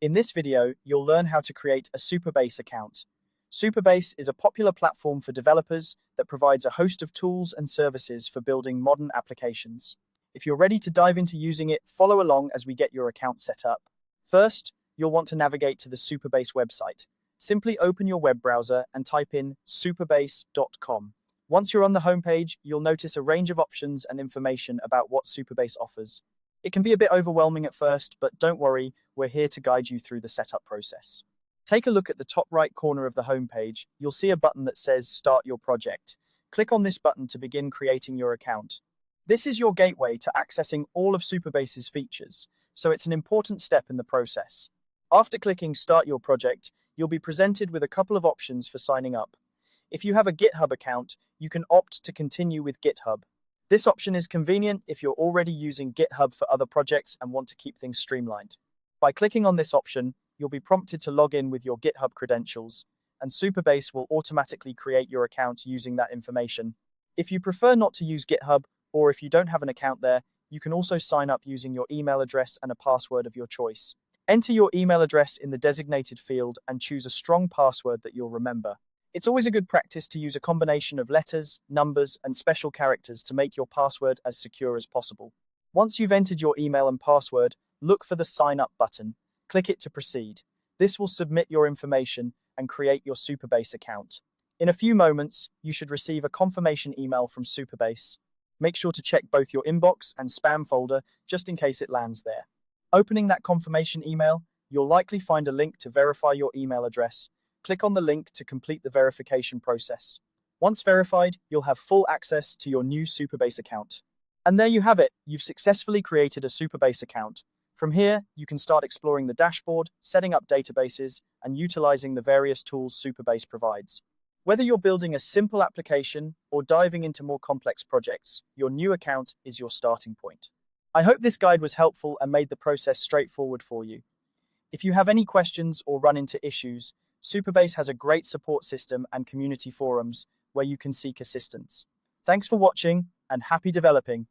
In this video, you'll learn how to create a Supabase account. Supabase is a popular platform for developers that provides a host of tools and services for building modern applications. If you're ready to dive into using it, follow along as we get your account set up. First, you'll want to navigate to the Supabase website. Simply open your web browser and type in supabase.com. Once you're on the homepage, you'll notice a range of options and information about what Supabase offers. It can be a bit overwhelming at first, but don't worry, we're here to guide you through the setup process. Take a look at the top right corner of the homepage. You'll see a button that says Start Your Project. Click on this button to begin creating your account. This is your gateway to accessing all of Supabase's features, so it's an important step in the process. After clicking Start Your Project, you'll be presented with a couple of options for signing up. If you have a GitHub account, you can opt to continue with GitHub. This option is convenient if you're already using GitHub for other projects and want to keep things streamlined. By clicking on this option, you'll be prompted to log in with your GitHub credentials, and Supabase will automatically create your account using that information. If you prefer not to use GitHub, or if you don't have an account there, you can also sign up using your email address and a password of your choice. Enter your email address in the designated field and choose a strong password that you'll remember. It's always a good practice to use a combination of letters, numbers, and special characters to make your password as secure as possible. Once you've entered your email and password, look for the Sign Up button. Click it to proceed. This will submit your information and create your Supabase account. In a few moments, you should receive a confirmation email from Supabase. Make sure to check both your inbox and spam folder just in case it lands there. Opening that confirmation email, you'll likely find a link to verify your email address. Click on the link to complete the verification process. Once verified, you'll have full access to your new Supabase account. And there you have it, you've successfully created a Supabase account. From here, you can start exploring the dashboard, setting up databases, and utilizing the various tools Supabase provides. Whether you're building a simple application or diving into more complex projects, your new account is your starting point. I hope this guide was helpful and made the process straightforward for you. If you have any questions or run into issues, Supabase has a great support system and community forums where you can seek assistance. Thanks for watching and happy developing.